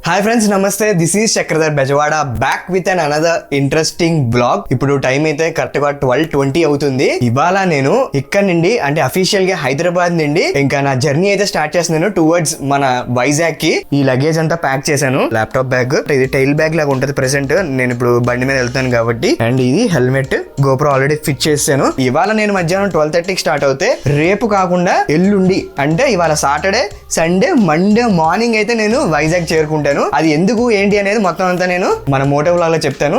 Hi friends, నమస్తే. This is Chakradhar Bezawada back with an another interesting blog. ఇప్పుడు time అయితే correct గా 12:20 అవుతుంది. ఇవాళ నేను ఇక్కడ నుండి అంటే అఫీషియల్ గా హైదరాబాద్ నుండి ఇంకా నా జర్నీ అయితే స్టార్ట్ చేస్తున్నాను టువర్డ్స్ మన వైజాగ్ కి. ఈ లగేజ్ అంతా ప్యాక్ చేశాను. ల్యాప్టాప్ బ్యాగ్, ఇది టైల్ బ్యాగ్ లాగా ఉంటది ప్రెసెంట్. నేను ఇప్పుడు బండి మీద వెళ్తాను కాబట్టి. అండ్ ఇది హెల్మెట్, గోప్రో ఆల్రెడీ ఫిట్ చేశాను. ఇవాళ నేను మధ్యాహ్నం 12:30కి స్టార్ట్ అవుతే రేపు కాకుండా ఎల్లుండి అంటే ఇవాళ సాటర్డే, సండే, మండే మార్నింగ్ అయితే నేను వైజాగ్ చేరుకుంటాను. అది ఎందుకు ఏంటి అనేది మొత్తం అంతా నేను మన మోటో వ్లాగ్ లో చెప్తాను.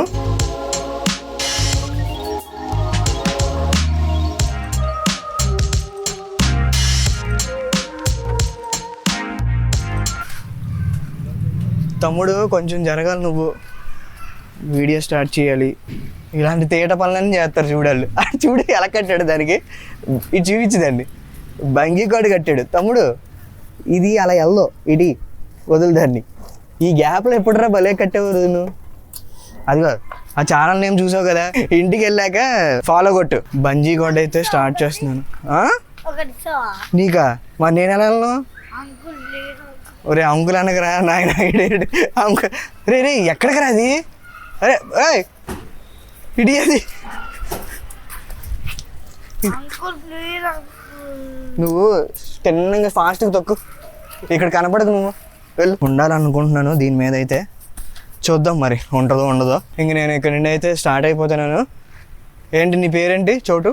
తమ్ముడు కొంచెం జరగాలి, నువ్వు వీడియో స్టార్ట్ చేయాలి. ఇలాంటి తేట పనులన్నీ చేస్తారు చూడాలి. చూడు ఎలా కట్టాడు దానికి. ఇది చూపించదండి, బంగి కార్డు కట్టాడు తమ్ముడు. ఇది అలా ఎల్లో, ఇది వదులు దాన్ని. ఈ గ్యాప్లో ఎప్పుడురా భలే కట్టేవారు నువ్వు. అదిగో ఆ ఛానల్ నేమ్ చూసావు కదా, ఇంటికి వెళ్ళాక ఫాలో కొట్టు. బంజీ కార్డ్ అయితే స్టార్ట్ చేస్తున్నాను. నీకా? మరి నేను ఎలా వెళ్ళను? ఒరే అంకుల్ అనగరా నాయన. అంకుల్ రే రే ఎక్కడికి రా అది? అరే ఇడి అది. నువ్వు తిన్నంగా ఫాస్ట్గా తొక్కు, ఇక్కడ కనపడదు. నువ్వు వెళ్ళి ఉండాలనుకుంటున్నాను దీని మీద అయితే. చూద్దాం మరి ఉంటుందో ఉండదో. ఇంక నేను ఇక్కడ నుండి అయితే స్టార్ట్ అయిపోతున్నాను. ఏంటి నీ పేరేంటి? చోటు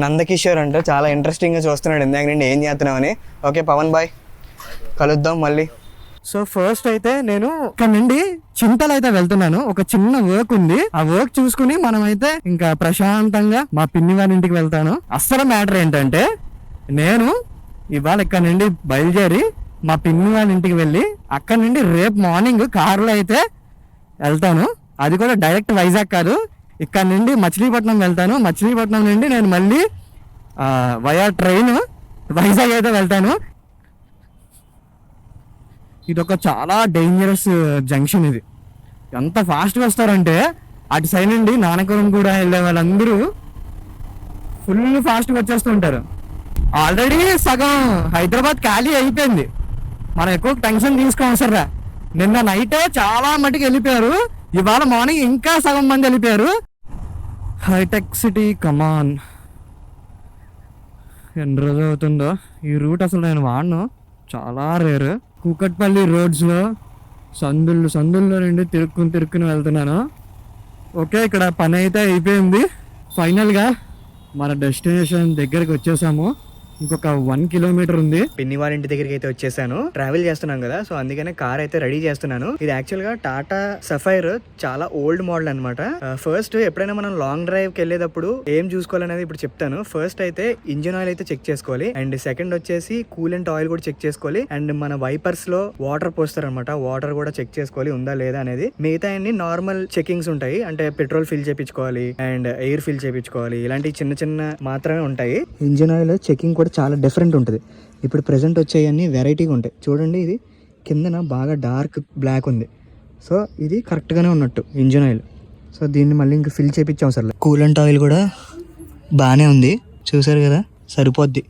నందకిషోర్ అంటే చాలా ఇంట్రెస్టింగ్గా చూస్తున్నాడు ఇందాక నుండి ఏం చేస్తున్నావు అని. ఓకే పవన్ బాయ్, కలుద్దాం మళ్ళీ. సో ఫస్ట్ అయితే నేను ఇక్కడ నుండి చింతలు అయితే వెళ్తున్నాను. ఒక చిన్న వర్క్ ఉంది, ఆ వర్క్ చూసుకుని మనం అయితే ఇంకా ప్రశాంతంగా మా పిన్ని వారి ఇంటికి వెళ్తాను. అస్సలు మ్యాటర్ ఏంటంటే నేను ఇవాళ ఇక్కడ నుండి బయలుదేరి మా పిన్ని వాళ్ళ ఇంటికి వెళ్ళి అక్కడ నుండి రేపు మార్నింగ్ కారులో అయితే వెళ్తాను. అది కూడా డైరెక్ట్ వైజాగ్ కాదు, ఇక్కడ నుండి మచిలీపట్నం వెళ్తాను. మచిలీపట్నం నుండి నేను మళ్ళీ వయా ట్రైన్ వైజాగ్ అయితే వెళ్తాను. ఇది ఒక చాలా డేంజరస్ జంక్షన్. ఇది ఎంత ఫాస్ట్గా వస్తారంటే అటు సైడ్ నుండి నానకరం కూడా వెళ్ళే వాళ్ళందరూ ఫుల్ ఫాస్ట్గా వచ్చేస్తుంటారు. ఆల్రెడీ సగం హైదరాబాద్ ఖాళీ అయిపోయింది, మనం ఎక్కువ టెన్షన్ తీసుకోవసరా. నిన్న నైట్ చాలా మటుకు వెళ్ళిపోయారు, ఇవాళ మార్నింగ్ ఇంకా సగం మంది వెళ్ళిపోయారు. హైటెక్ సిటీ కమాన్. ఎన్ని రోజు అవుతుందో ఈ రూట్ అసలు నేను వాడను, చాలా రేరు. కూకట్పల్లి రోడ్స్లో సందుల్లో నుండి తిరుక్కుని వెళ్తున్నాను. ఓకే, ఇక్కడ పని అయితే అయిపోయింది. ఫైనల్గా మన డెస్టినేషన్ దగ్గరికి వచ్చేసాము. ఇంకొక 1 కిలోమీటర్ ఉంది. పిన్ని వారి ఇంటి దగ్గరికి అయితే వచ్చేసాను. ట్రావెల్ చేస్తున్నాం కదా, సో అందుకనే కార్ అయితే రెడీ చేస్తున్నాను. ఇది యాక్చువల్ గా టాటా సఫైర్, చాలా ఓల్డ్ మోడల్ అనమాట. ఫస్ట్ ఎప్పుడైనా మనం లాంగ్ డ్రైవ్ కి వెళ్ళేటప్పుడు ఏం చూసుకోవాలనేది ఇప్పుడు చెప్తాను. ఫస్ట్ అయితే ఇంజిన్ ఆయిల్ అయితే చెక్ చేసుకోవాలి, అండ్ సెకండ్ వచ్చేసి కూలెంట్ ఆయిల్ కూడా చెక్ చేసుకోవాలి, అండ్ మన వైపర్స్ లో వాటర్ పోస్తారనమాట, వాటర్ కూడా చెక్ చేసుకోవాలి ఉందా లేదా అనేది. మిగతా అన్ని నార్మల్ చెకింగ్స్ ఉంటాయి, అంటే పెట్రోల్ ఫిల్ చేయించుకోవాలి అండ్ ఎయిర్ ఫిల్ చేయించుకోవాలి, ఇలాంటి చిన్న చిన్న మాత్రమే ఉంటాయి. ఇంజిన్ ఆయిల్ చెకింగ్ కూడా చాలా డిఫరెంట్ ఉంటుంది. ఇప్పుడు ప్రెజెంట్ వచ్చేవన్నీ వెరైటీగా ఉంటాయి. చూడండి, ఇది కిందన బాగా డార్క్ బ్లాక్ ఉంది, సో ఇది కరెక్ట్గానే ఉన్నట్టు ఇంజిన్ ఆయిల్. సో దీన్ని మళ్ళీ ఇంకా ఫిల్ చేయించాం సార్. కూలెంట్ ఆయిల్ కూడా బాగానే ఉంది, చూసారు కదా, సరిపోద్ది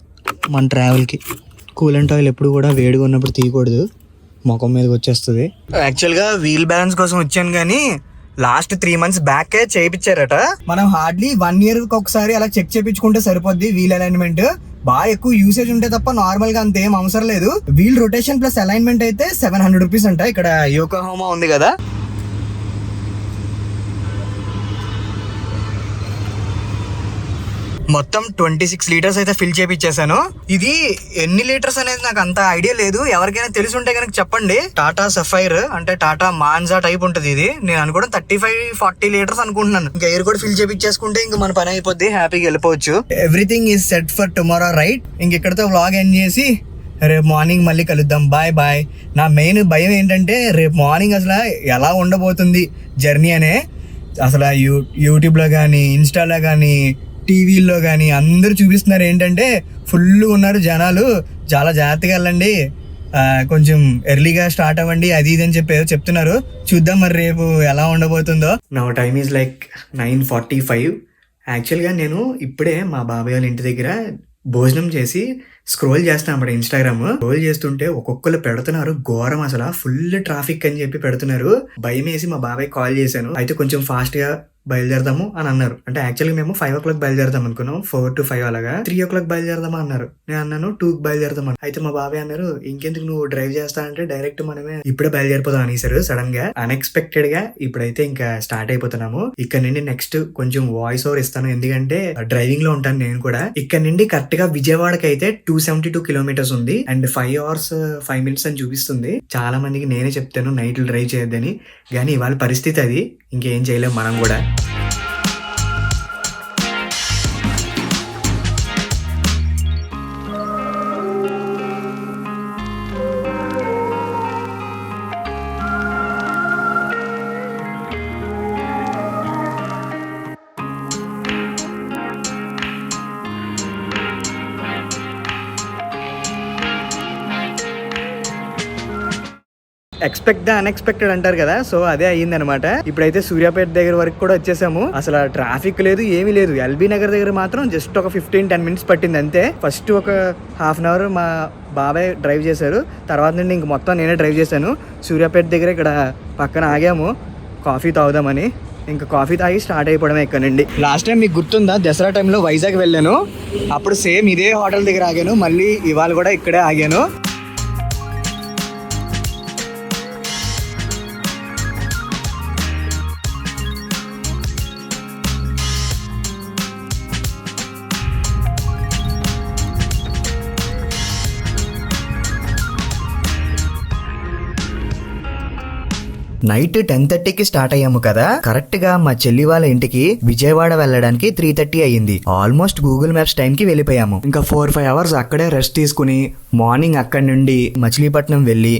మన ట్రావెల్కి. కూలెంట్ ఆయిల్ ఎప్పుడు కూడా వేడిగా ఉన్నప్పుడు తీయకూడదు, ముఖం మీదకి వచ్చేస్తుంది. యాక్చువల్గా వీల్ బ్యాలెన్స్ కోసం వచ్చాను, కానీ లాస్ట్ 3 months బ్యాక్ చేయించారట. మనం హార్డ్లీ 1 year ఒకసారి అలా చెక్ చేయించుకుంటే సరిపోద్ది. వీల్ అలైన్మెంట్ బాగా ఎక్కువ యూసేజ్ ఉంటే తప్ప నార్మల్ గా అంతేం అవసరం లేదు. వీల్ రొటేషన్ ప్లస్ అలైన్మెంట్ అయితే 700 రూపీస్ అంట. ఇక్కడ యోకోహామా ఉంది కదా, మొత్తం 26 లీటర్స్ అయితే ఫిల్ చేపించేసాను. ఇది ఎన్ని లీటర్స్ అనేది నాకు అంత ఐడియా లేదు, ఎవరికైనా తెలిసి ఉంటే కనుక చెప్పండి. టాటా సఫైర్ అంటే టాటా మాన్జా టైప్ ఉంటుంది ఇది. నేను అనుకోవడం 35-40 లీటర్స్ అనుకుంటున్నాను. ఇంకా ఎయిర్ కూడా ఫిల్ చేపించేసుకుంటే ఇంకా మన పని అయిపోద్ది, హ్యాపీగా వెళ్ళిపోవచ్చు. Everything is set for tomorrow right. ఇంక ఇక్కడతో వ్లాగ్ ఎండ్ చేసి రేపు మార్నింగ్ మళ్ళీ కలుద్దాం. Bye bye. నా మెయిన్ భయం ఏంటంటే రేపు మార్నింగ్ అసలు ఎలా ఉండబోతుంది జర్నీ అనే. అసలు యూట్యూబ్లో కానీ ఇన్స్టాలో కానీ టీవీల్లో కానీ అందరూ చూపిస్తున్నారు ఏంటంటే ఫుల్ ఉన్నారు జనాలు, చాలా జాగ్రత్తగా వెళ్ళండి, కొంచెం ఎర్లీగా స్టార్ట్ అవ్వండి, అది ఇది అని చెప్తున్నారు. చూద్దాం మరి రేపు ఎలా ఉండబోతుందో. నా టైమ్ ఈజ్ లైక్ 9:45. యాక్చువల్‌గా నేను ఇప్పుడే మా బాబాయ్ వాళ్ళ ఇంటి దగ్గర భోజనం చేసి స్క్రోల్ చేస్తున్నా అన్నమాట ఇన్‌స్టాగ్రామ్. స్క్రోల్ చేస్తుంటే ఒక్కొక్కళ్ళు పెడుతున్నారు ఘోరం అసల. ఫుల్ ట్రాఫిక్ అని చెప్పి పెడుతున్నారు. భయమేసి మా బాబాయ్‌కి కాల్ చేశాను. అయితే కొంచెం ఫాస్ట్‌గా బయలుదేరదాము అని అన్నారు. అంటే యాక్చువల్‌గా మేము 5:00 బయలుదేరదాం అనుకున్నాం. 4-5 అలాగా. 3:00 బయలుదేరదామా అన్నారు. నేను అన్నాను 2కి బయలుదేరదాం అని. అయితే మా బాబాయ్ అన్నారు, ఇంకెందుకు నువ్వు డ్రైవ్ చేస్తా అంటే డైరెక్ట్ మనమే ఇప్పుడే బయలుదేరిపోదాం అనేసారు సడన్ గా. అన్ఎక్స్పెక్టెడ్ గా ఇప్పుడైతే ఇంకా స్టార్ట్ అయిపోతున్నాము. ఇక్కడ నుండి నెక్స్ట్ కొంచెం వాయిస్ ఓవర్ ఇస్తాను, ఎందుకంటే డ్రైవింగ్ లో ఉంటాను నేను కూడా. ఇక్కడ నుండి కరెక్ట్ గా విజయవాడకి అయితే 272 కిలోమీటర్స్ ఉంది అండ్ 5 hours 5 minutes అని చూపిస్తుంది. చాలా మందికి నేనే చెప్తాను నైట్లు డ్రైవ్ చేయొద్దని, కానీ ఇవాళ పరిస్థితి అది, ఇంకేం చేయలేం మనం కూడా. ఎక్స్పెక్ట్ ద అన్ఎక్స్పెక్టెడ్ అంటారు కదా, సో అదే అయ్యిందనమాట. ఇప్పుడైతే సూర్యాపేట దగ్గర వరకు కూడా వచ్చేసాము. అసలు ట్రాఫిక్ లేదు, ఏమీ లేదు. ఎల్బీ నగర్ దగ్గర మాత్రం జస్ట్ ఒక 15-10 minutes పట్టింది అంతే. ఫస్ట్ ఒక హాఫ్ అన్ అవర్ మా బాబాయ్ డ్రైవ్ చేశారు, తర్వాత నుండి ఇంక మొత్తం నేనే డ్రైవ్ చేశాను. సూర్యాపేట దగ్గర ఇక్కడ పక్కన ఆగాము కాఫీ తాగుదామని. ఇంకా కాఫీ తాగి స్టార్ట్ అయిపోవడమే ఇక్కడ నుండి. లాస్ట్ టైం మీకు గుర్తుందా, దసరా టైంలో వైజాగ్ వెళ్ళాను, అప్పుడు సేమ్ ఇదే హోటల్ దగ్గర ఆగాను. మళ్ళీ ఇవాళ కూడా ఇక్కడే ఆగాను. నైట్ 10:30కి స్టార్ట్ అయ్యాము కదా. కరెక్ట్ గా మా చెల్లి వాళ్ళ ఇంటికి విజయవాడ వెళ్ళడానికి 3:30 అయ్యింది. ఆల్మోస్ట్ గూగుల్ మ్యాప్స్ టైం కి వెళ్ళిపోయాము. ఇంకా 4-5 hours అక్కడే రెస్ట్ తీసుకుని మార్నింగ్ అక్కడి నుండి మచిలీపట్నం వెళ్ళి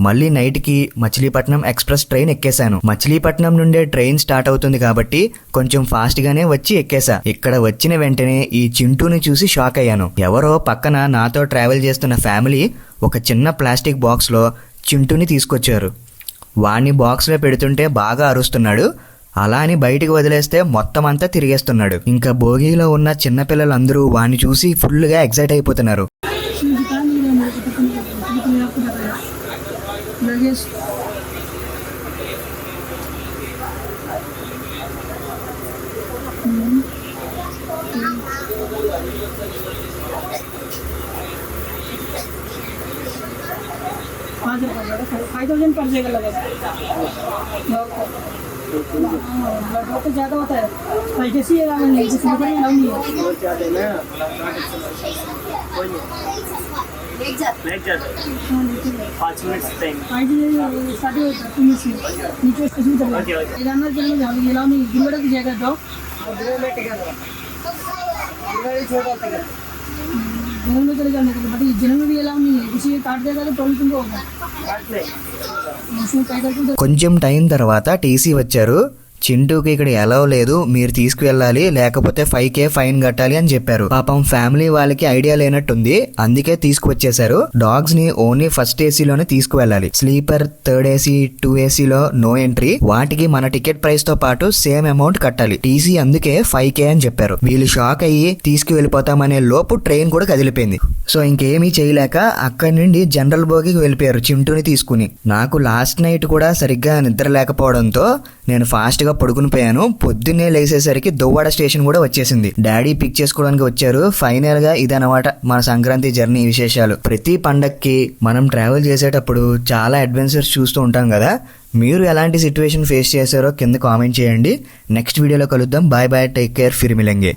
మళ్ళీ నైట్ కి మచిలీపట్నం ఎక్స్ప్రెస్ ట్రైన్ ఎక్కేశాను. మచిలీపట్నం నుండే ట్రైన్ స్టార్ట్ అవుతుంది కాబట్టి కొంచెం ఫాస్ట్ గానే వచ్చి ఎక్కేసా. ఇక్కడ వచ్చిన వెంటనే ఈ చింటూని చూసి షాక్ అయ్యాను. ఎవరో పక్కన నాతో ట్రావెల్ చేస్తున్న ఫ్యామిలీ ఒక చిన్న ప్లాస్టిక్ బాక్స్ లో చింటూని తీసుకొచ్చారు. వాణ్ణి బాక్స్లో పెడుతుంటే బాగా అరుస్తున్నాడు. అలా అని బయటికి వదిలేస్తే మొత్తం అంతా తిరిగేస్తున్నాడు. ఇంకా భోగిలో ఉన్న చిన్నపిల్లలందరూ వాణ్ణి చూసి ఫుల్గా ఎగ్జైట్ అయిపోతున్నారు. $5,000 पर जाएगा लगा ब्लड तो ज़्यादा होता है, कैसे ये नहीं नहीं जनरल चले जाने के बट जनरल भी अलाउ नहीं है, किसी काट देगा तो प्रॉब्लम तुमको होगा. కొంచెం టైం తర్వాత టీసీ వచ్చారు. చింటూకి ఇక్కడ ఎలా లేదు, మీరు తీసుకువెళ్ళాలి లేకపోతే 5K ఫైన్ కట్టాలి అని చెప్పారు. పాపం ఫ్యామిలీ వాళ్ళకి ఐడియా లేనట్టుంది, అందుకే తీసుకువచ్చేసారు. డాగ్స్ ని ఓన్లీ ఫస్ట్ ఏసీలోనే తీసుకువెళ్ళాలి. స్లీపర్, థర్డ్ ఏసీ, 2 ఏసీలో నో ఎంట్రీ. వాటికి మన టికెట్ ప్రైస్ తో పాటు సేమ్ అమౌంట్ కట్టాలి. టీసీ అందుకే 5K అని చెప్పారు. వీళ్ళు షాక్ అయ్యి తీసుకువెళ్ళిపోతామనే లోపు ట్రైన్ కూడా కదిలిపోయింది. సో ఇంకేమీ చేయలేక అక్కడి నుండి జనరల్ బోగికి వెళ్ళిపోయారు చింటూని తీసుకుని. నాకు లాస్ట్ నైట్ కూడా సరిగ్గా నిద్ర లేకపోవడంతో నేను ఫాస్ట్ గా పడుకుని పోయాను. పొద్దున్నే లేసేసరికి దువ్వాడ స్టేషన్ కూడా వచ్చేసింది. డాడీ పిక్ చేసుకోవడానికి వచ్చారు. ఫైనల్ గా ఇదనమాట మన సంక్రాంతి జర్నీ విశేషాలు. ప్రతి పండక్కి మనం ట్రావెల్ చేసేటప్పుడు చాలా అడ్వెంచర్స్ చూస్తూ ఉంటాం కదా. మీరు ఎలాంటి సిచ్యువేషన్ ఫేస్ చేశారో కింద కామెంట్ చేయండి. నెక్స్ట్ వీడియోలో కలుద్దాం. Bye bye, take care, Phir మిలేంగే.